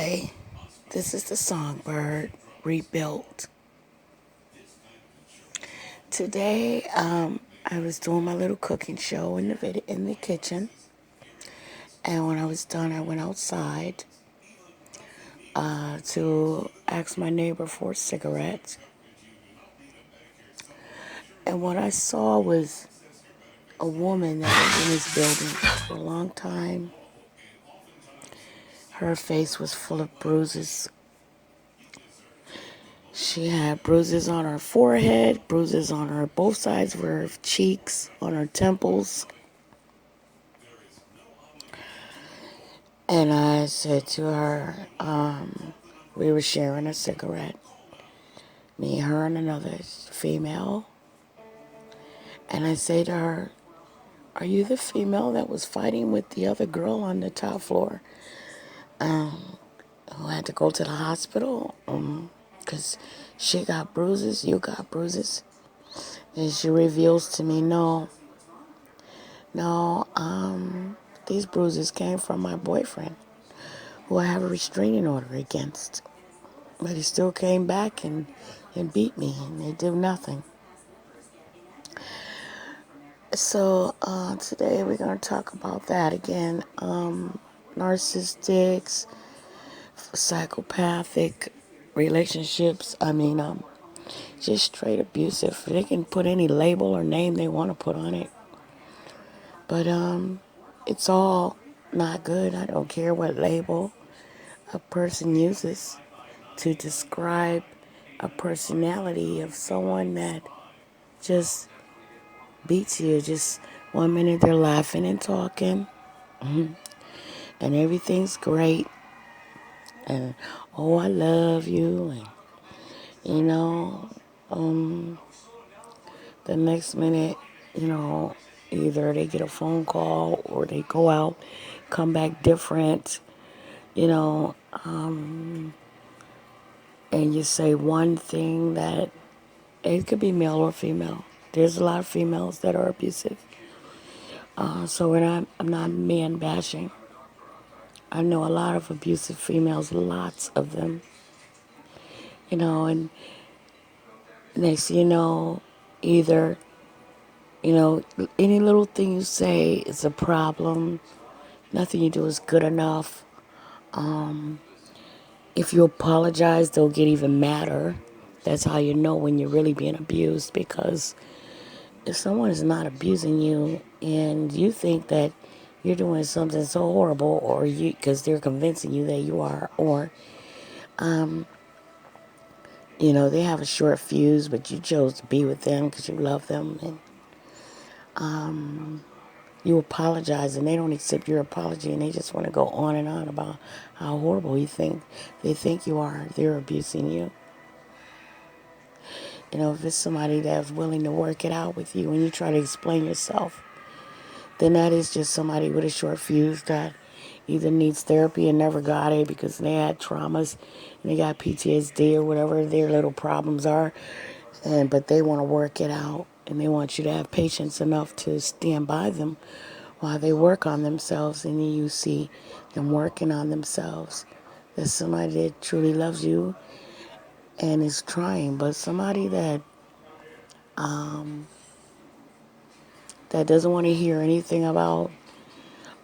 Hi, this is the Songbird Rebuilt. Today, I was doing my little cooking show in the kitchen, and when I was done, I went outside to ask my neighbor for a cigarette. And what I saw was a woman that was in this building for a long time. Her face was full of bruises. She had bruises on her forehead, bruises on her both sides of her cheeks, on her temples. And I said to her, we were sharing a cigarette, me, her, and another female. And I say to her, are you the female that was fighting with the other girl on the top floor who had to go to the hospital? Because she got bruises, you got bruises. And she reveals to me, no, these bruises came from my boyfriend, who I have a restraining order against. But he still came back and beat me, and they do nothing. So today we're going to talk about that again. Narcissistics, psychopathic relationships. Just straight abusive. They can put any label or name they want to put on it. But it's all not good. I don't care what label a person uses to describe a personality of someone that just beats you. Just 1 minute they're laughing and talking, and everything's great, and oh, I love you, and you know, the next minute, you know, either they get a phone call or they go out, come back different, you know, and you say one thing that it could be male or female. There's a lot of females that are abusive. So I'm not man bashing. I know a lot of abusive females, lots of them, and next you know, either, any little thing you say is a problem. Nothing you do is good enough. If you apologize, they'll get even madder. That's how you know when you're really being abused, because if someone is not abusing you and you think that you're doing something so horrible, or because they're convincing you that you are, or they have a short fuse, but you chose to be with them because you love them, and you apologize, and they don't accept your apology, and they just want to go on and on about how horrible they think you are. They're abusing you. If it's somebody that's willing to work it out with you and you try to explain yourself, then that is just somebody with a short fuse that either needs therapy and never got it because they had traumas and they got PTSD or whatever their little problems are, but they want to work it out, and they want you to have patience enough to stand by them while they work on themselves, and then you see them working on themselves. There's somebody that truly loves you and is trying, but somebody that doesn't want to hear anything about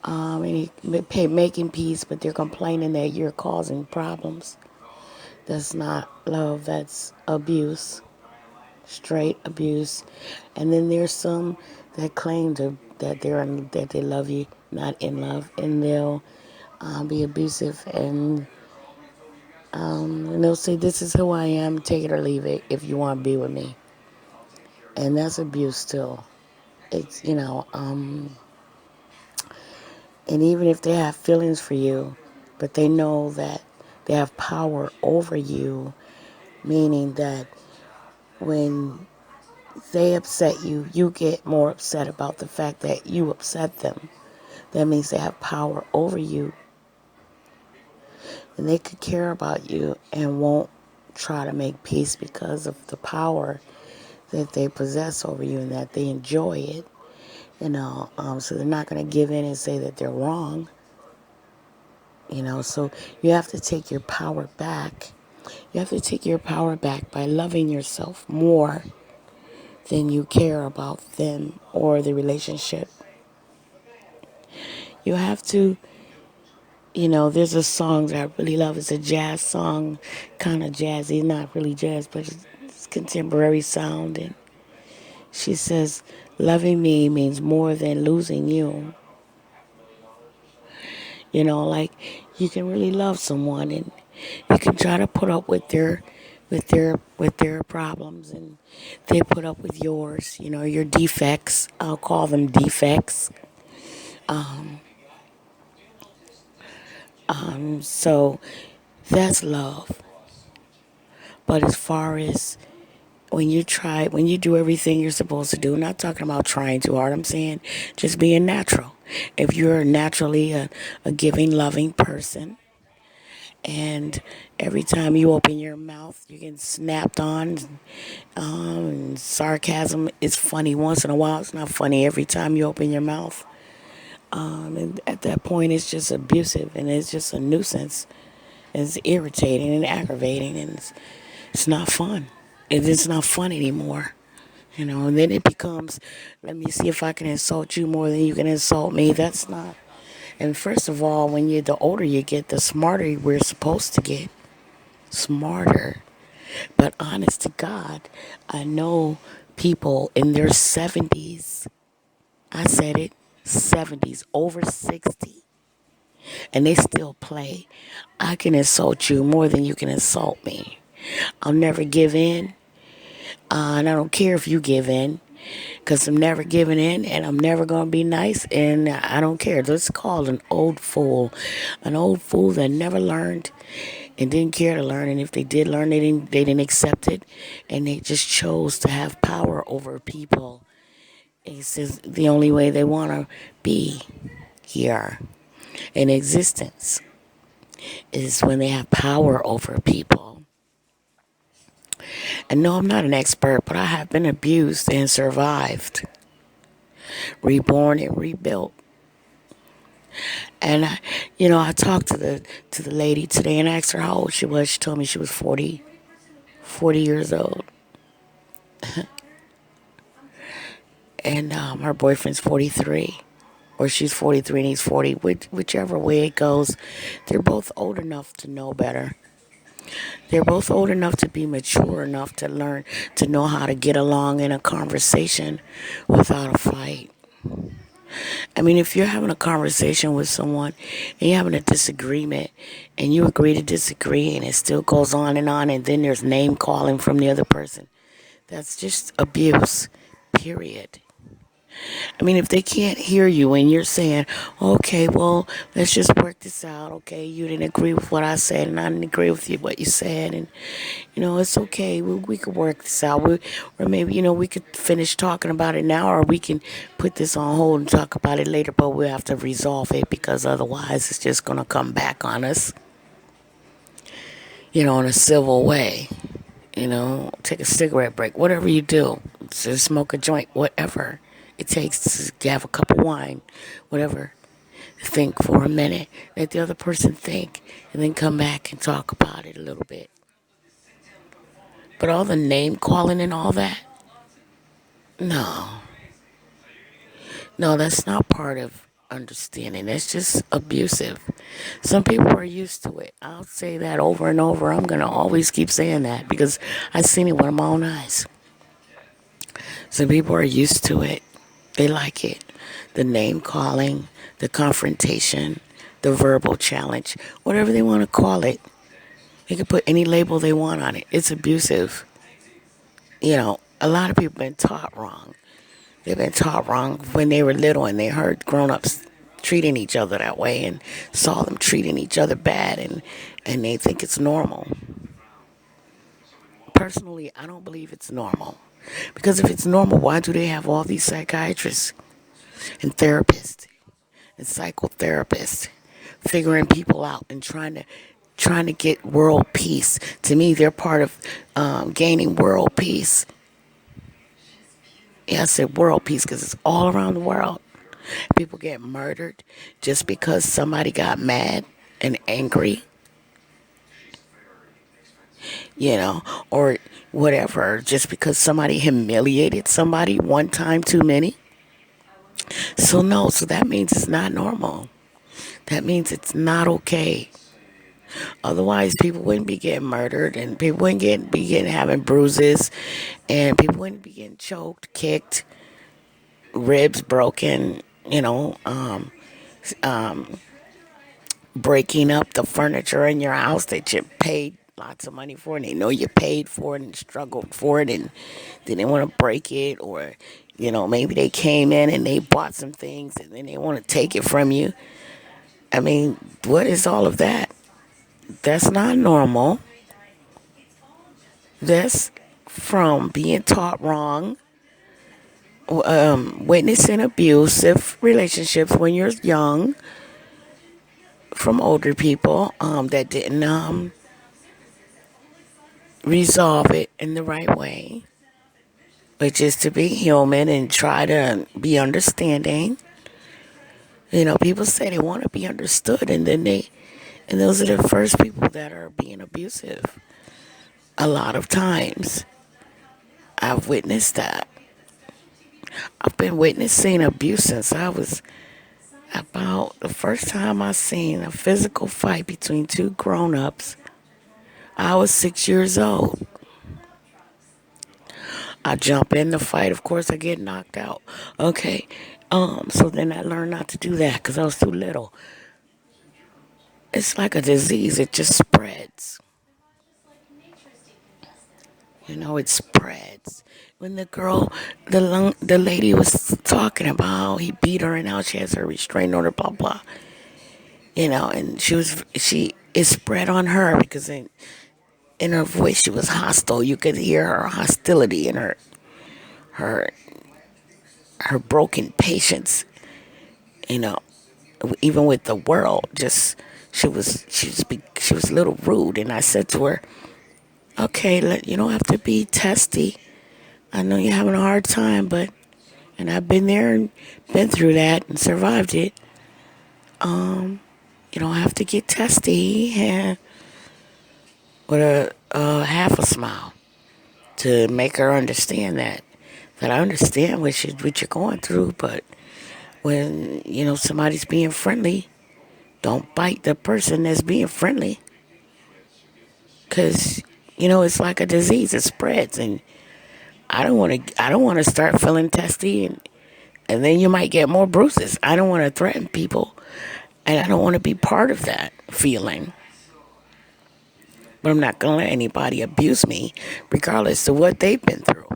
making peace, but they're complaining that you're causing problems. That's not love. That's abuse, straight abuse. And then there's some that claim that they love you, not in love, and they'll be abusive, and they'll say, "This is who I am. Take it or leave it. If you want to be with me," and that's abuse still. It's and even if they have feelings for you, but they know that they have power over you, meaning that when they upset you, you get more upset about the fact that you upset them. That means they have power over you. And they could care about you and won't try to make peace because of the power that they possess over you and that they enjoy it. So they're not going to give in and say that they're wrong. So you have to take your power back. You have to take your power back by loving yourself more than you care about them or the relationship. You have to, there's a song that I really love. It's a jazz song, kind of jazzy, not really jazz, but it's contemporary sound. And she says, loving me means more than losing you. Like you can really love someone and you can try to put up with their problems and they put up with yours, your defects. I'll call them defects. So that's love. But as far as when you do everything you're supposed to do, I'm not talking about trying too hard, I'm saying just being natural. If you're naturally a giving, loving person, and every time you open your mouth, you get snapped on, and sarcasm is funny once in a while. It's not funny every time you open your mouth. And at that point, it's just abusive and it's just a nuisance. It's irritating and aggravating, and it's not fun. It's not fun anymore. And then it becomes, let me see if I can insult you more than you can insult me. That's not. And first of all, the older you get, the smarter we're supposed to get. Smarter. But honest to God, I know people in their 70s. I said it, 70s, over 60. And they still play. I can insult you more than you can insult me. I'll never give in. And I don't care if you give in. Because I'm never giving in and I'm never going to be nice. And I don't care. That's called an old fool. An old fool that never learned and didn't care to learn. And if they did learn, they didn't accept it. And they just chose to have power over people. It's just the only way they want to be here in existence is when they have power over people. And no, I'm not an expert, but I have been abused and survived, reborn and rebuilt. And I talked to the lady today and asked her how old she was. She told me she was 40 years old, and her boyfriend's 43, or she's 43 and he's 40. Whichever way it goes, they're both old enough to know better. They're both old enough to be mature enough to learn to know how to get along in a conversation without a fight. I mean, if you're having a conversation with someone and you're having a disagreement and you agree to disagree and it still goes on and then there's name calling from the other person, that's just abuse, period. I mean, if they can't hear you and you're saying, okay, well, let's just work this out. Okay, you didn't agree with what I said and I didn't agree with what you said. And, it's okay. We could work this out. Or maybe, we could finish talking about it now or we can put this on hold and talk about it later. But we'll have to resolve it because otherwise it's just going to come back on us, in a civil way. Take a cigarette break, whatever you do, just smoke a joint, whatever it takes to have a cup of wine, whatever. Think for a minute, let the other person think, and then come back and talk about it a little bit. But all the name calling and all that, no. No, that's not part of understanding. That's just abusive. Some people are used to it. I'll say that over and over. I'm going to always keep saying that because I've seen it with my own eyes. Some people are used to it. They like it. The name calling, the confrontation, the verbal challenge, whatever they want to call it. They can put any label they want on it. It's abusive. A lot of people have been taught wrong. They've been taught wrong when they were little and they heard grown-ups treating each other that way and saw them treating each other bad and they think it's normal. Personally, I don't believe it's normal. Because if it's normal, why do they have all these psychiatrists and therapists and psychotherapists figuring people out and trying to get world peace? To me, they're part of gaining world peace. Yeah, I said world peace because it's all around the world. People get murdered just because somebody got mad and angry, you know, or whatever, just because somebody humiliated somebody one time too many. So, no, so that means it's not normal. That means it's not okay. Otherwise, people wouldn't be getting murdered, and people wouldn't be getting having bruises, and people wouldn't be getting choked, kicked, ribs broken, breaking up the furniture in your house that you paid lots of money for, and they know you paid for it and struggled for it, and they didn't want to break it, or maybe they came in and they bought some things and then they want to take it from you. I mean, what is all of that? That's not normal. That's from being taught wrong, witnessing abusive relationships when you're young from older people that didn't resolve it in the right way, but just to be human and try to be understanding. People say they want to be understood, and and those are the first people that are being abusive. A lot of times, I've witnessed that. I've been witnessing abuse since I was about the first time I seen a physical fight between two grown-ups. I was 6 years old. I jump in the fight. Of course, I get knocked out. Okay. So then I learned not to do that because I was too little. It's like a disease. It just spreads. It spreads. When the lady was talking about how he beat her and how she has her restraining order, blah blah. And it spread on her because in her voice she was hostile. You could hear her hostility in her her broken patience. You know, even with the world, just she was a little rude. And I said to her, "Okay, you don't have to be testy. I know you're having a hard time, and I've been there and been through that and survived it. You don't have to get testy." And with a half a smile to make her understand that I understand what you're going through, but when somebody's being friendly, don't bite the person that's being friendly, because it's like a disease. It spreads, and I don't want to start feeling testy, and then you might get more bruises. I don't want to threaten people, and I don't want to be part of that feeling. But I'm not going to let anybody abuse me, regardless of what they've been through.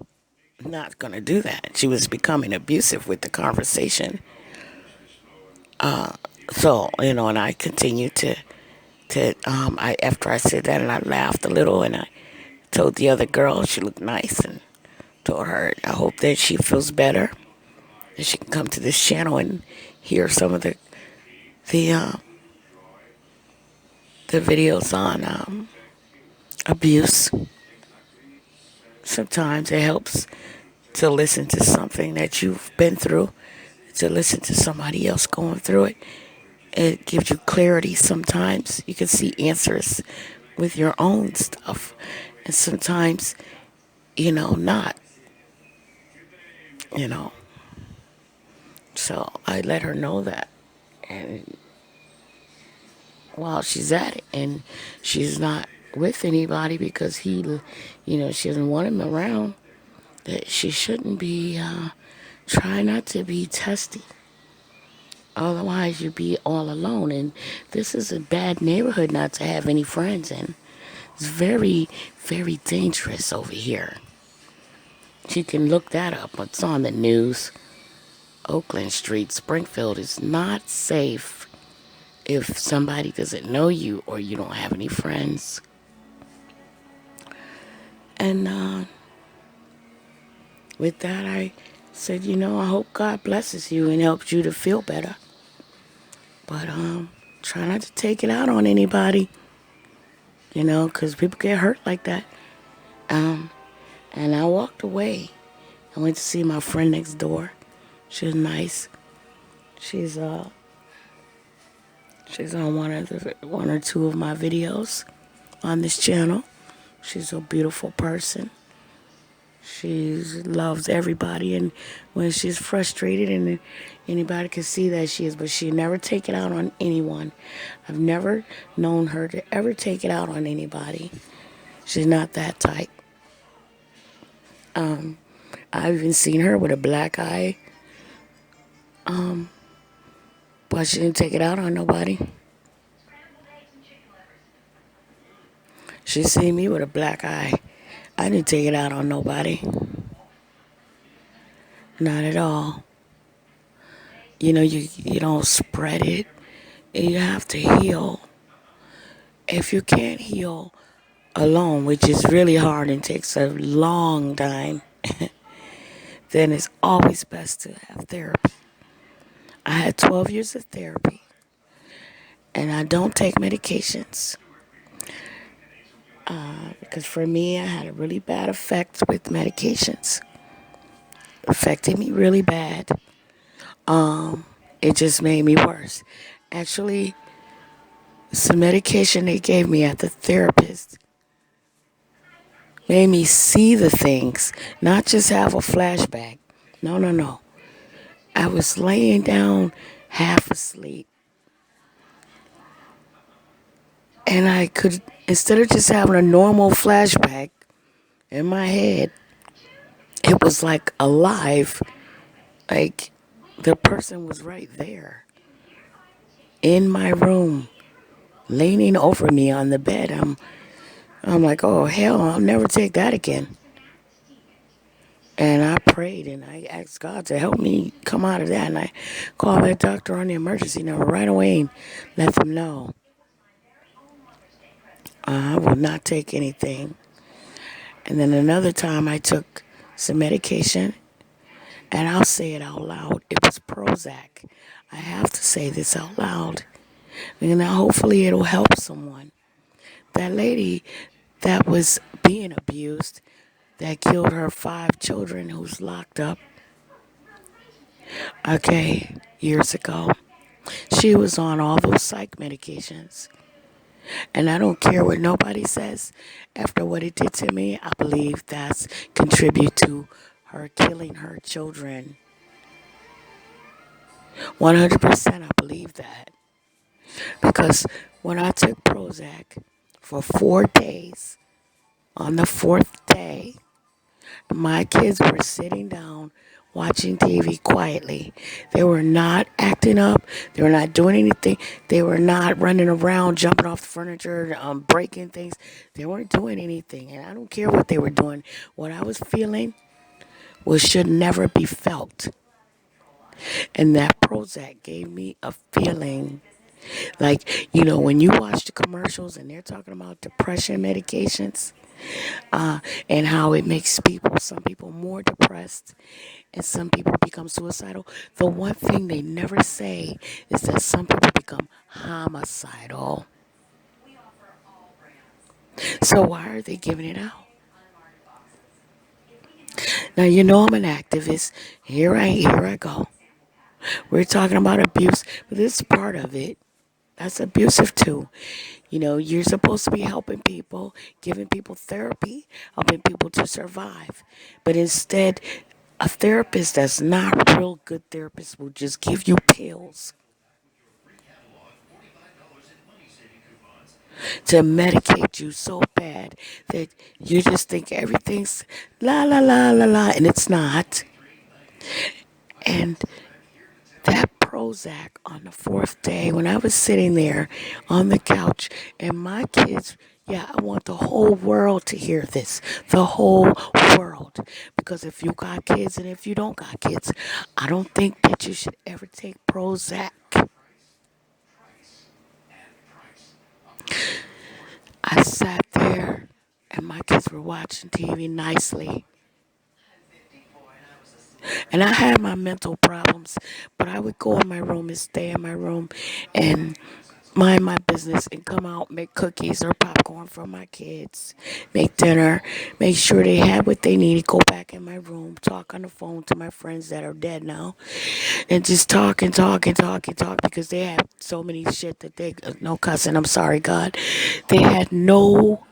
I'm not going to do that. She was becoming abusive with the conversation. So, and I continued after I said that, and I laughed a little, and I told the other girl she looked nice, and told her I hope that she feels better, that she can come to this channel and hear some of the uh, the videos on abuse. Sometimes it helps to listen to something that you've been through, to listen to somebody else going through it. It gives you clarity. Sometimes you can see answers with your own stuff, and sometimes, not, you know. So I let her know that. And while she's at it, and she's not with anybody because she doesn't want him around, that she shouldn't be, try not to be testy. Otherwise, you'd be all alone. And this is a bad neighborhood not to have any friends in. It's very, very dangerous over here. You can look that up. It's on the news. Oakland Street, Springfield is not safe if somebody doesn't know you or you don't have any friends. And with that, I said, I hope God blesses you and helps you to feel better. But try not to take it out on anybody, because people get hurt like that. And I walked away. I went to see my friend next door. She was nice. She's She's on one or two of my videos on this channel. She's a beautiful person. She loves everybody, and when she's frustrated, and anybody can see that she is, but she never take it out on anyone. I've never known her to ever take it out on anybody. She's not that type. I've even seen her with a black eye, but she didn't take it out on nobody. She seen me with a black eye. I didn't take it out on nobody. Not at all. You don't spread it. You have to heal. If you can't heal alone, which is really hard and takes a long time, then it's always best to have therapy. I had 12 years of therapy, and I don't take medications. Because for me, I had a really bad effect with medications. Affected me really bad. It just made me worse. Actually, some medication they gave me at the therapist made me see the things, not just have a flashback. No, no, no. I was laying down half asleep. And I could, instead of just having a normal flashback in my head, it was like alive. Like the person was right there in my room, leaning over me on the bed. I'm like, oh, hell, I'll never take that again. And I prayed and I asked God to help me come out of that. And I called that doctor on the emergency number right away and let them know I will not take anything. And then another time I took some medication, and I'll say it out loud. It was Prozac. I have to say this out loud. And now hopefully it'll help someone. That lady that was being abused, that killed her 5 children, who's locked up, okay, years ago. She was on all those psych medications. And I don't care what nobody says. After what it did to me, I believe that's contribute to her killing her children. 100% I believe that. Because when I took Prozac for 4 days, on the 4th day, my kids were sitting down watching TV quietly. They were not acting up. They were not doing anything. They were not running around, jumping off the furniture, breaking things. They weren't doing anything. And I don't care what they were doing. What I was feeling should never be felt. And that Prozac gave me a feeling like, when you watch the commercials and they're talking about depression medications, and how it makes some people more depressed and some people become suicidal. The one thing they never say is that some people become homicidal. So why are they giving it out? Now, I'm an activist. Here I go. We're talking about abuse, but this is part of it. That's abusive too. You're supposed to be helping people, giving people therapy, helping people to survive. But instead, a therapist that's not a real good therapist will just give you pills to medicate you so bad that you just think everything's la la la la la, and it's not. And that Prozac on the 4th day, when I was sitting there on the couch, and my kids, yeah, I want the whole world to hear this. The whole world. Because if you got kids and if you don't got kids, I don't think that you should ever take Prozac. I sat there and my kids were watching TV nicely. And I had my mental problems, but I would go in my room and stay in my room and mind my business and come out, make cookies or popcorn for my kids, make dinner, make sure they have what they need, go back in my room, talk on the phone to my friends that are dead now, and just talk and talk and talk and talk because they have so many shit that they, no cussing, I'm sorry, God. They had no,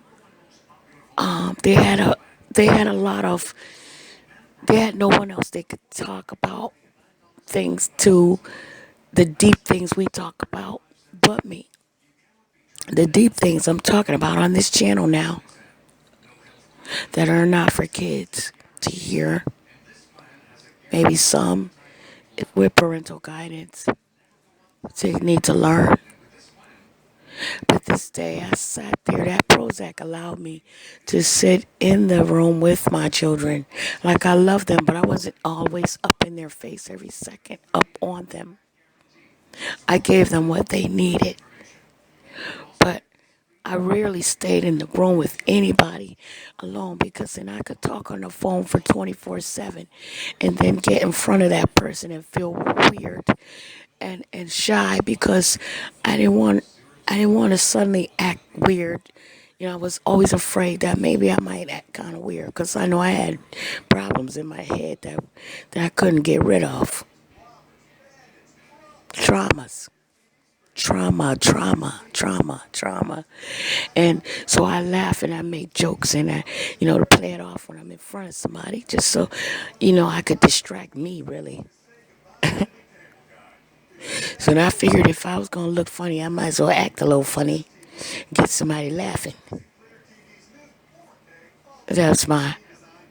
they had a, they had a lot of, they had no one else they could talk about things to, the deep things we talk about, but me. The deep things I'm talking about on this channel now that are not for kids to hear. Maybe some with parental guidance they need to learn. But this day I sat there. That Prozac allowed me to sit in the room with my children. Like I love them, but I wasn't always up in their face every second, up on them. I gave them what they needed. But I rarely stayed in the room with anybody alone because then I could talk on the phone for 24/7 and then get in front of that person and feel weird and shy because I didn't want I didn't want to suddenly act weird. You know, I was always afraid that maybe I might act kind of weird because I know I had problems in my head that I couldn't get rid of. Traumas. Trauma. And so I laugh and I make jokes and to play it off when I'm in front of somebody just so, I could distract me really. So then I figured if I was going to look funny, I might as well act a little funny, get somebody laughing. That's my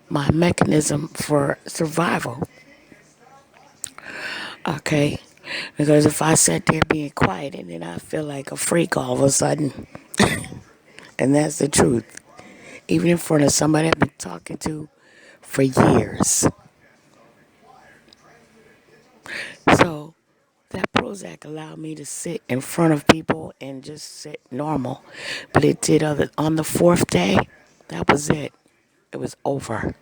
mechanism for survival. Okay. Because if I sat there being quiet and then I feel like a freak all of a sudden, and that's the truth. Even in front of somebody I've been talking to for years. So that Prozac allowed me to sit in front of people and just sit normal. But it did on the fourth day, that was it. It was over.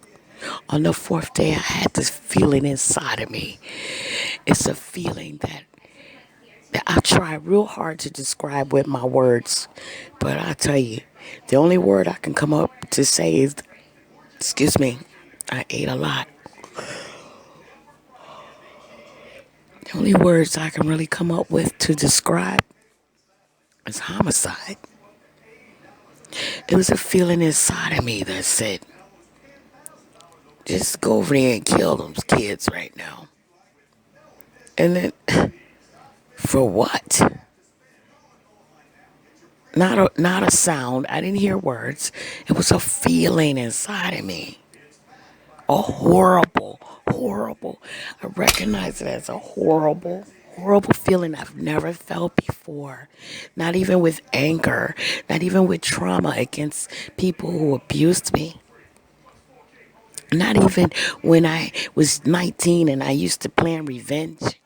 On the fourth day, I had this feeling inside of me. It's a feeling that I try real hard to describe with my words. But I tell you, the only word I can come up to say is, excuse me, I ate a lot. The only words I can really come up with to describe is homicide. It was a feeling inside of me that said, just go over there and kill those kids right now. And then, for what? Not a sound. I didn't hear words. It was a feeling inside of me. A horrible. I recognize it as a horrible feeling I've never felt before. Not even with anger, not even with trauma against people who abused me. Not even when I was 19 and I used to plan revenge.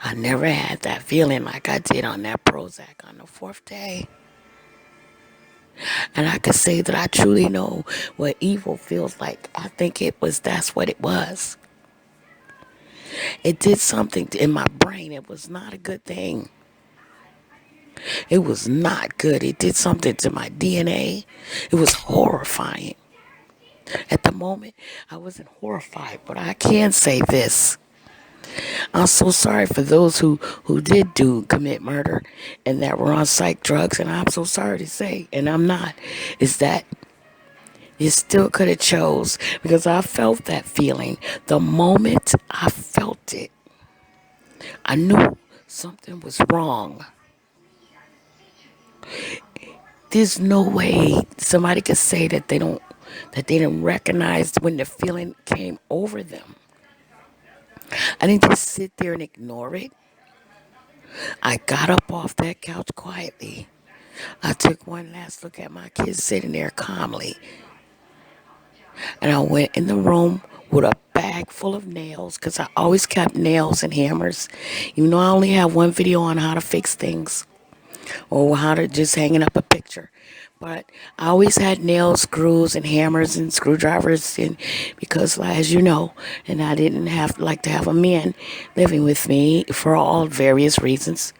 I never had that feeling like I did on that Prozac on the fourth day. And I could say that I truly know what evil feels like. I think that's what it was. It did something in my brain. It was not a good thing. It was not good. It did something to my DNA. It was horrifying. At the moment, I wasn't horrified, but I can say this. I'm so sorry for those who did commit murder and that were on psych drugs, and I'm so sorry to say, and I'm not, is that you still could have chose because I felt that feeling. The moment I felt it, I knew something was wrong. There's no way somebody could say that they didn't recognize when the feeling came over them. I didn't just sit there and ignore it. I got up off that couch quietly. I took one last look at my kids sitting there calmly. And I went in the room with a bag full of nails because I always kept nails and hammers. Even though I only have one video on how to fix things or how to just hanging up a picture. But I always had nails, screws, and hammers and screwdrivers, and because, as you know, and I didn't like to have a man living with me for all various reasons.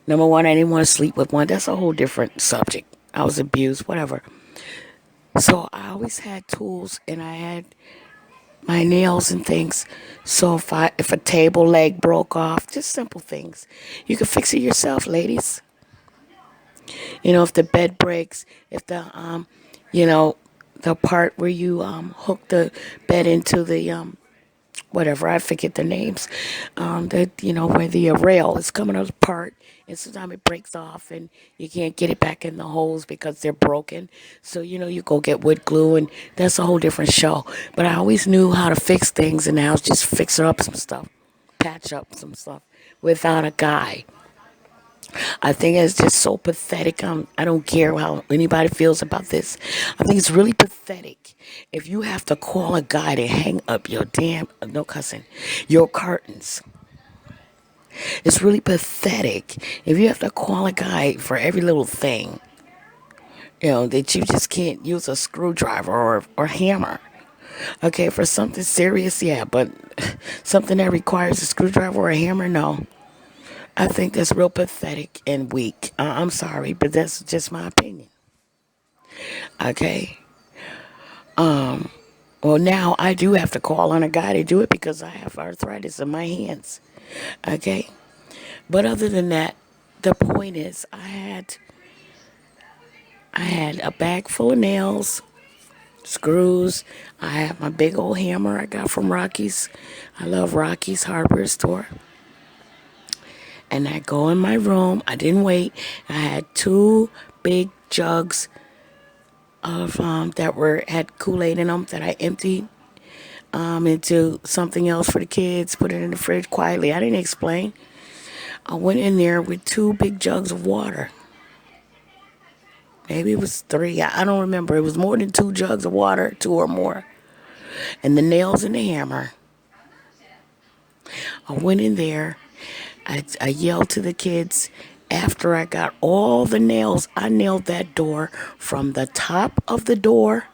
Number one, I didn't want to sleep with one. That's a whole different subject. I was abused, whatever. So I always had tools, and I had my nails and things. So if a table leg broke off, just simple things, you can fix it yourself, ladies. You know, if the bed breaks, if you know, the part where you hook the bed into the whatever, I forget the names, that, you know, where the rail is coming apart, and sometimes it breaks off and you can't get it back in the holes because they're broken. So, you know, you go get wood glue, and that's a whole different show. But I always knew how to fix things in the house, just fix up some stuff, patch up some stuff without a guy. I think it's just so pathetic. I don't care how anybody feels about this. I think it's really pathetic if you have to call a guy to hang up your damn, no cussing, your curtains. It's really pathetic if you have to call a guy for every little thing, you know, that you just can't use a screwdriver or hammer. Okay, for something serious, yeah, but something that requires a screwdriver or a hammer, no. I think that's real pathetic and weak. I'm sorry, but that's just my opinion. Okay. Well, now I do have to call on a guy to do it because I have arthritis in my hands. Okay. But other than that, the point is, I had a bag full of nails, screws. I have my big old hammer I got from Rocky's. I love Rocky's hardware store. And I go in my room. I didn't wait. I had two big jugs of that were had Kool-Aid in them that I emptied into something else for the kids. Put it in the fridge quietly. I didn't explain. I went in there with two big jugs of water. Maybe it was three. I don't remember. It was more than two jugs of water, two or more. And the nails and the hammer. I went in there. I yelled to the kids. After I got all the nails, I nailed that door from the top of the door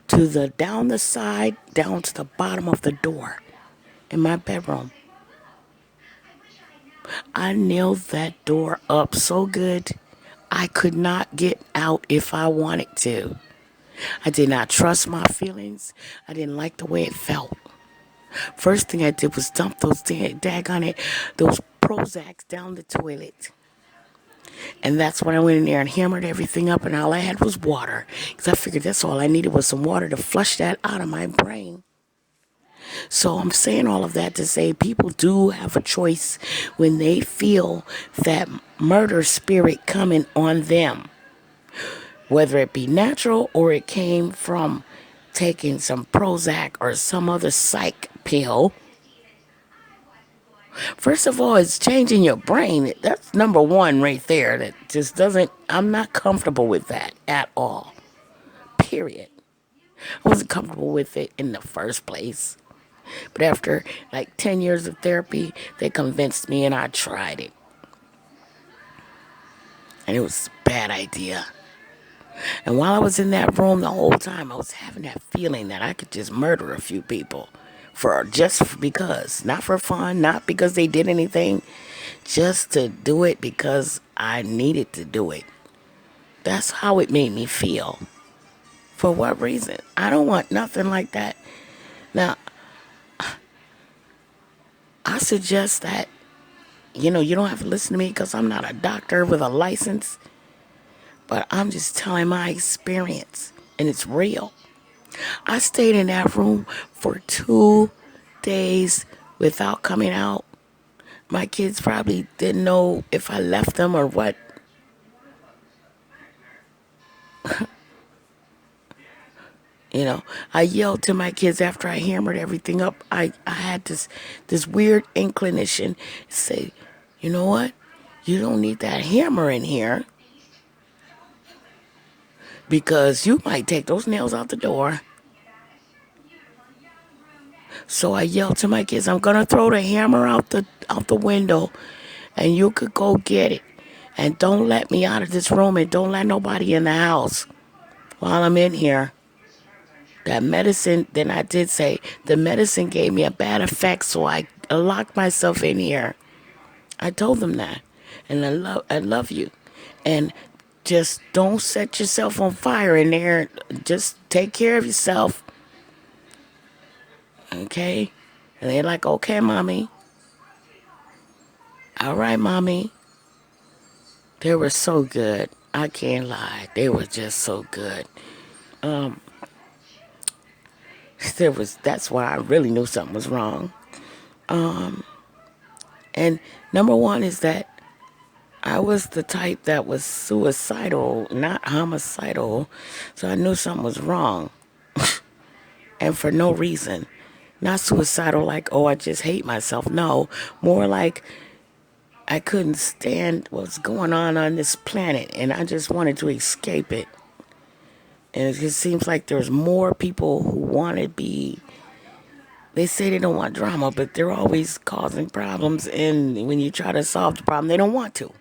to the down the side, down to the bottom of the door in my bedroom. I nailed that door up so good, I could not get out if I wanted to. I did not trust my feelings. I didn't like the way it felt. First thing I did was dump those those Prozacs down the toilet. And that's when I went in there and hammered everything up, and all I had was water. Because I figured that's all I needed was some water to flush that out of my brain. So I'm saying all of that to say people do have a choice when they feel that murder spirit coming on them. Whether it be natural or it came from taking some Prozac or some other psych pill. First of all, it's changing your brain. That's number one right there. That just doesn't, I'm not comfortable with that at all. Period. I wasn't comfortable with it in the first place. But after like 10 years of therapy, they convinced me and I tried it. And it was a bad idea. And while I was in that room the whole time, I was having that feeling that I could just murder a few people for just because, not for fun, not because they did anything, just to do it because I needed to do it. That's how it made me feel. For what reason? I don't want nothing like that. Now, I suggest that, you know, you don't have to listen to me because I'm not a doctor with a license, but I'm just telling my experience, and it's real. I stayed in that room for 2 days without coming out. My kids probably didn't know if I left them or what. You know, I yelled to my kids after I hammered everything up. I had this weird inclination to say, you know what? You don't need that hammer in here because you might take those nails out the door. So I yelled to my kids, I'm gonna throw the hammer out the window, and you could go get it. And don't let me out of this room, and don't let nobody in the house while I'm in here. That medicine, then I did say, the medicine gave me a bad effect, so I locked myself in here. I told them that. and I love you. And just don't set yourself on fire in there. Just take care of yourself, okay? And they're like, okay, mommy. All right, mommy. They were so good. I can't lie. They were just so good. That's why I really knew something was wrong. And number one is that I was the type that was suicidal, not homicidal. So I knew something was wrong. And for no reason. Not suicidal like, oh, I just hate myself. No, more like I couldn't stand what's going on this planet, and I just wanted to escape it. And it just seems like there's more people who want to be. They say they don't want drama, but they're always causing problems. And when you try to solve the problem, they don't want to.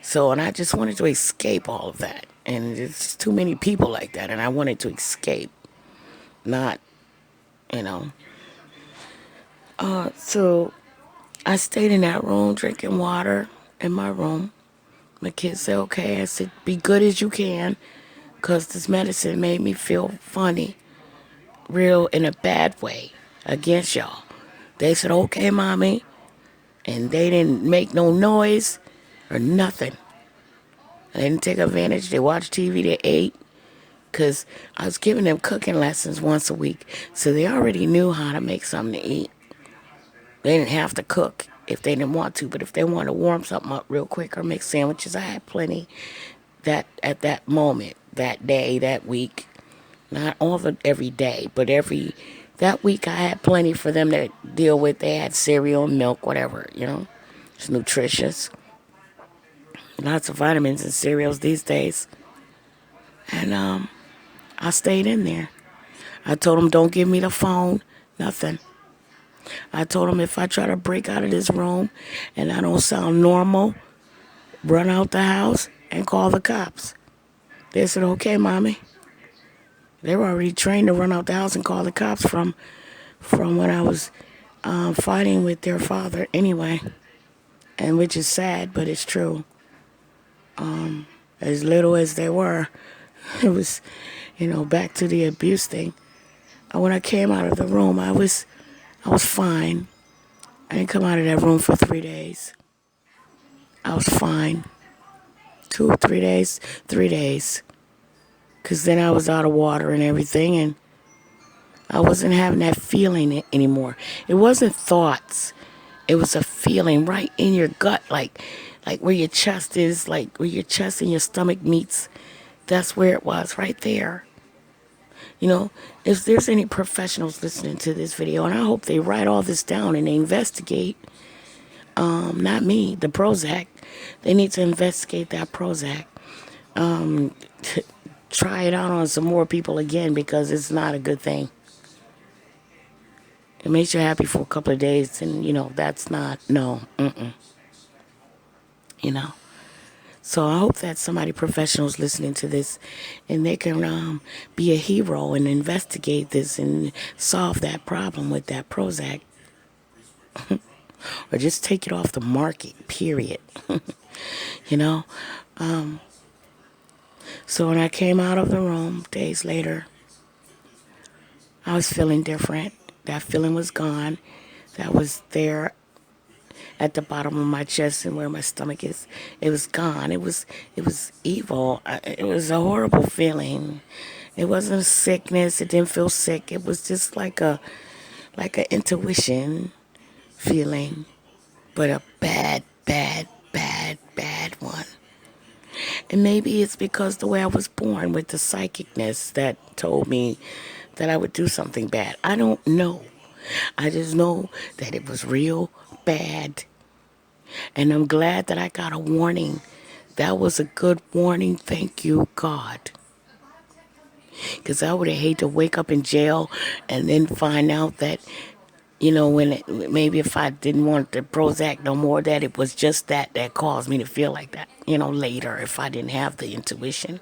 So, and I just wanted to escape all of that. And there's just too many people like that, and I wanted to escape, not, you know. So I stayed in that room drinking water in my room. My kids said, okay. I said, be good as you can, because this medicine made me feel funny, real in a bad way against y'all. They said, okay, mommy. And they didn't make no noise or nothing. They didn't take advantage. They watched TV, they ate. Because I was giving them cooking lessons once a week. So they already knew how to make something to eat. They didn't have to cook if they didn't want to. But if they wanted to warm something up real quick or make sandwiches, I had plenty that at that moment, that day, that week. Not every day, but that week I had plenty for them to deal with. They had cereal, milk, whatever, It's nutritious. Lots of vitamins in cereals these days. And I stayed in there. I told them, don't give me the phone, nothing. I told them if I try to break out of this room and I don't sound normal, run out the house and call the cops. They said, okay, mommy. They were already trained to run out the house and call the cops from when I was fighting with their father anyway. And which is sad, but it's true. As little as they were, it was, back to the abuse thing. And when I came out of the room, I was fine. I didn't come out of that room for 3 days. I was fine. 2 or 3 days? 3 days. Because then I was out of water and everything, and I wasn't having that feeling anymore. It wasn't thoughts. It was a feeling right in your gut, like where your chest is, like where your chest and your stomach meets. That's where it was, right there. If there's any professionals listening to this video, and I hope they write all this down and they investigate, not me, the Prozac. They need to investigate that Prozac. Try it out on some more people again, because it's not a good thing. It makes you happy for a couple of days, and, that's not, no, So I hope that somebody professional is listening to this, and they can be a hero and investigate this and solve that problem with that Prozac. Or just take it off the market, period. you know? So when I came out of the room days later, I was feeling different. That feeling was gone. That was there at the bottom of my chest and where my stomach is. It was gone. It was evil. It was a horrible feeling. It wasn't a sickness. It didn't feel sick. It was just like a intuition feeling, but a bad one. And maybe it's because the way I was born, with the psychicness that told me that I would do something bad. I don't know. I just know that it was real bad. And I'm glad that I got a warning. That was a good warning. Thank you, God. Because I would have hated to wake up in jail and then find out that, maybe if I didn't want the Prozac no more, that it was just that caused me to feel like that, later, if I didn't have the intuition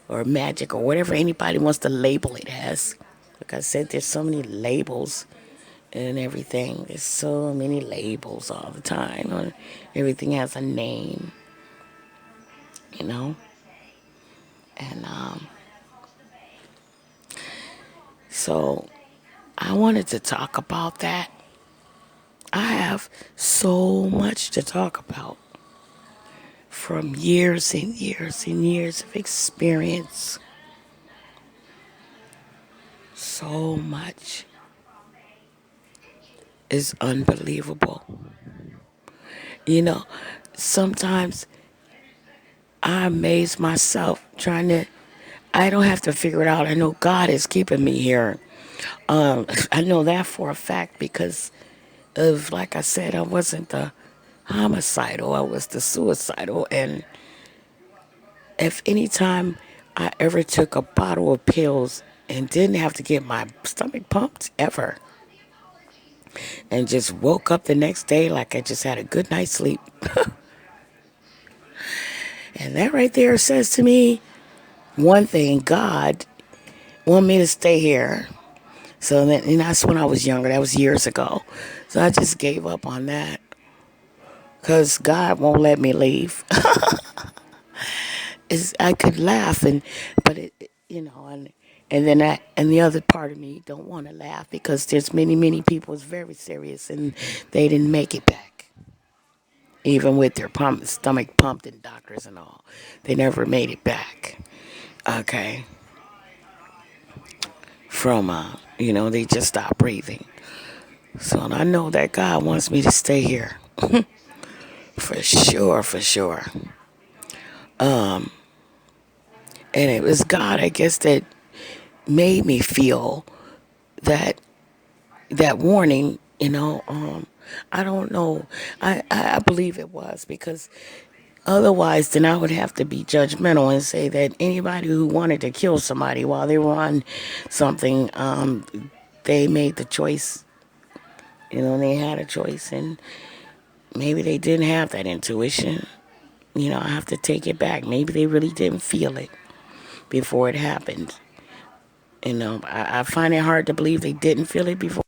or magic or whatever anybody wants to label it as. Like I said, there's so many labels, and everything. There's so many labels all the time. Everything has a name, you know. And so I wanted to talk about that. I have so much to talk about from years and years and years of experience. So much is unbelievable. You know, sometimes I amaze myself I don't have to figure it out. I know God is keeping me here. I know that for a fact because of, like I said, I wasn't the homicidal, I was the suicidal. And if any time I ever took a bottle of pills and didn't have to get my stomach pumped ever, and just woke up the next day like I just had a good night's sleep. And that right there says to me one thing: God want me to stay here. So then, and that's when I was younger. That was years ago. So I just gave up on that because God won't let me leave. I could laugh but and then and the other part of me don't want to laugh because there's many people is very serious and they didn't make it back, even with their stomach pumped and doctors and all. They never made it back. Okay, from they just stopped breathing. So I know that God wants me to stay here. For sure, for sure. And it was God, I guess, that made me feel that warning. I don't know. I believe it was because otherwise, then I would have to be judgmental and say that anybody who wanted to kill somebody while they were on something, they made the choice. They had a choice, and maybe they didn't have that intuition. I have to take it back. Maybe they really didn't feel it before it happened. I find it hard to believe they didn't feel it before.